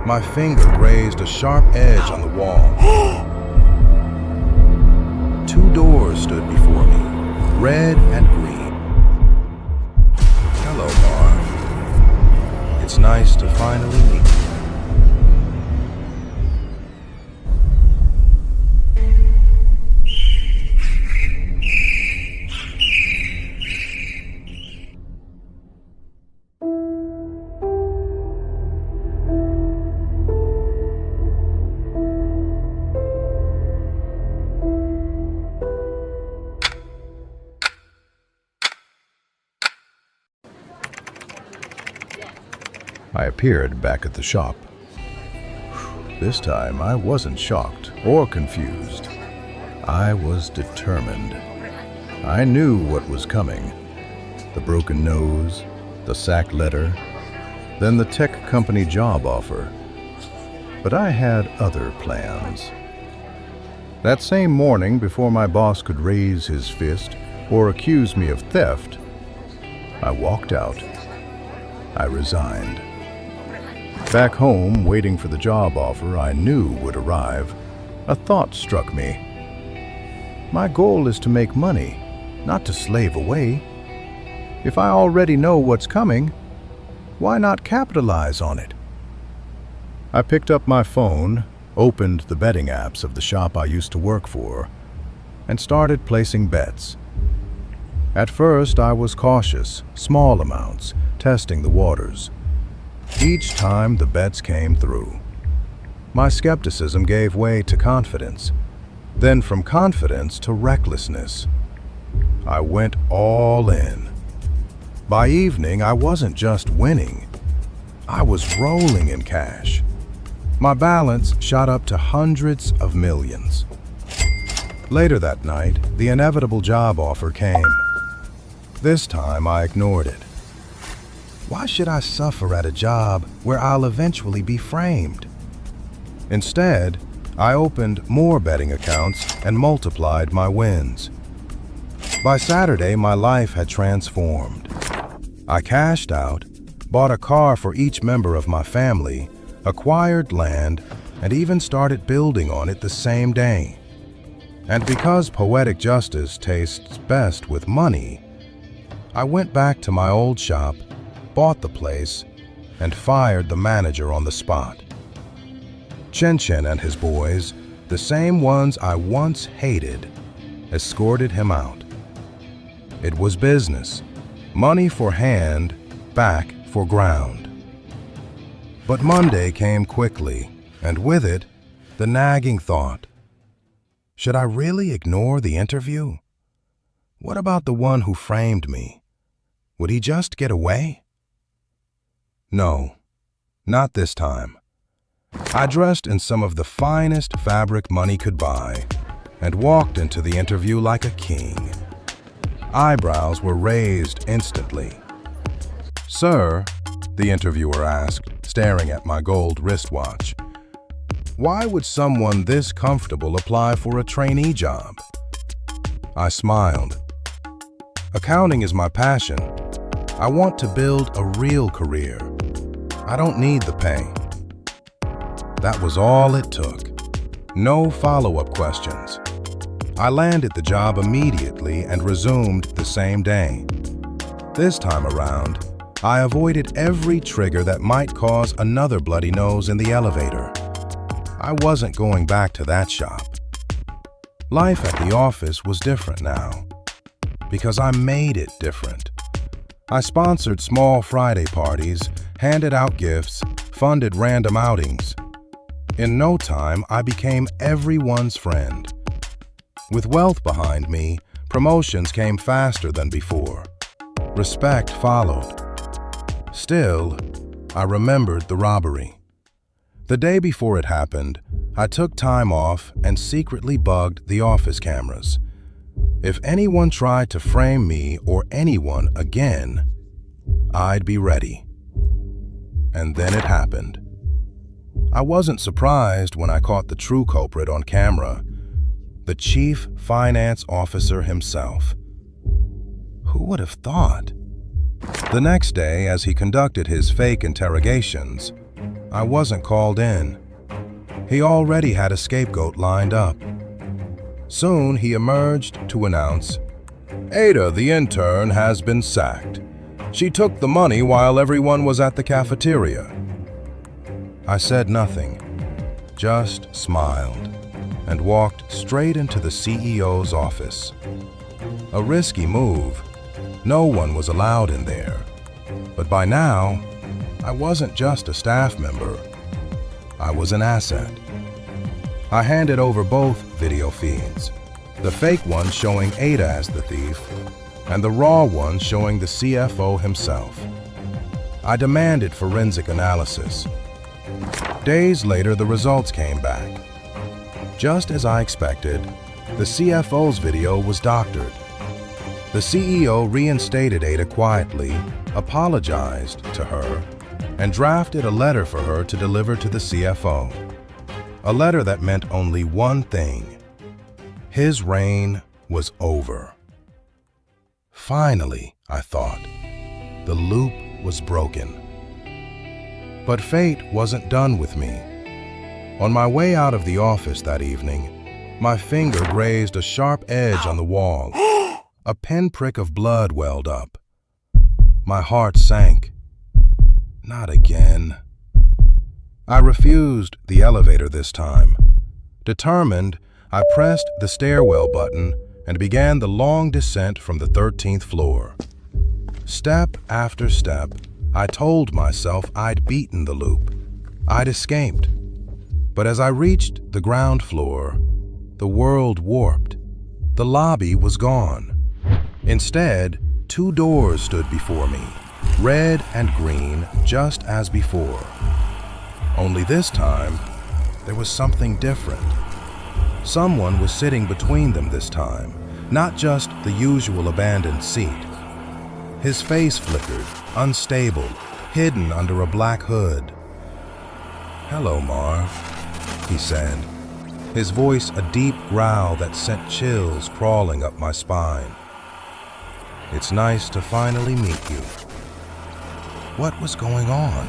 My finger grazed a sharp edge on the wall. 2 doors stood before me, red and green. Hello, Marv. It's nice to finally meet you. I appeared back at the shop. This time I wasn't shocked or confused. I was determined. I knew what was coming. The broken nose, the sack letter, then the tech company job offer. But I had other plans. That same morning, before my boss could raise his fist or accuse me of theft, I walked out. I resigned. Back home, waiting for the job offer I knew would arrive, a thought struck me. My goal is to make money, not to slave away. If I already know what's coming, why not capitalize on it? I picked up my phone, opened the betting apps of the shop I used to work for, and started placing bets. At first, I was cautious, small amounts, testing the waters. Each time the bets came through. My skepticism gave way to confidence, then from confidence to recklessness. I went all in. By evening, I wasn't just winning. I was rolling in cash. My balance shot up to hundreds of millions. Later that night, the inevitable job offer came. This time, I ignored it. Why should I suffer at a job where I'll eventually be framed? Instead, I opened more betting accounts and multiplied my wins. By Saturday, my life had transformed. I cashed out, bought a car for each member of my family, acquired land, and even started building on it the same day. And because poetic justice tastes best with money, I went back to my old shop, bought the place, and fired the manager on the spot. Chen Chen and his boys, the same ones I once hated, escorted him out. It was business, money for hand, back for ground. But Monday came quickly, and with it, the nagging thought. Should I really ignore the interview? What about the one who framed me? Would he just get away? No, not this time. I dressed in some of the finest fabric money could buy and walked into the interview like a king. Eyebrows were raised instantly. "Sir," the interviewer asked, staring at my gold wristwatch, "why would someone this comfortable apply for a trainee job?" I smiled. "Accounting is my passion. I want to build a real career. I don't need the pay." That was all it took. No follow-up questions. I landed the job immediately and resumed the same day. This time around, I avoided every trigger that might cause another bloody nose in the elevator. I wasn't going back to that shop. Life at the office was different now, because I made it different. I sponsored small Friday parties, handed out gifts, funded random outings. In no time, I became everyone's friend. With wealth behind me, promotions came faster than before. Respect followed. Still, I remembered the robbery. The day before it happened, I took time off and secretly bugged the office cameras. If anyone tried to frame me or anyone again, I'd be ready. And then it happened. I wasn't surprised when I caught the true culprit on camera, the chief finance officer himself. Who would have thought? The next day, as he conducted his fake interrogations, I wasn't called in. He already had a scapegoat lined up. Soon he emerged to announce, "Ada, the intern, has been sacked. She took the money while everyone was at the cafeteria." I said nothing, just smiled, and walked straight into the CEO's office. A risky move. No one was allowed in there. But by now, I wasn't just a staff member. I was an asset. I handed over both video feeds, the fake one showing Ada as the thief, and the raw one showing the CFO himself. I demanded forensic analysis. Days later, the results came back. Just as I expected, the CFO's video was doctored. The CEO reinstated Ada quietly, apologized to her, and drafted a letter for her to deliver to the CFO. A letter that meant only one thing: his reign was over. Finally, I thought, the loop was broken. But fate wasn't done with me. On my way out of the office that evening, my finger grazed a sharp edge on the wall. A pinprick of blood welled up. My heart sank. Not again. I refused the elevator this time. Determined, I pressed the stairwell button and began the long descent from the 13th floor. Step after step, I told myself I'd beaten the loop. I'd escaped. But as I reached the ground floor, the world warped. The lobby was gone. Instead, two doors stood before me, red and green, just as before. Only this time, there was something different. Someone was sitting between them this time, not just the usual abandoned seat. His face flickered, unstable, hidden under a black hood. "Hello, Marv," he said, his voice a deep growl that sent chills crawling up my spine. "It's nice to finally meet you." What was going on?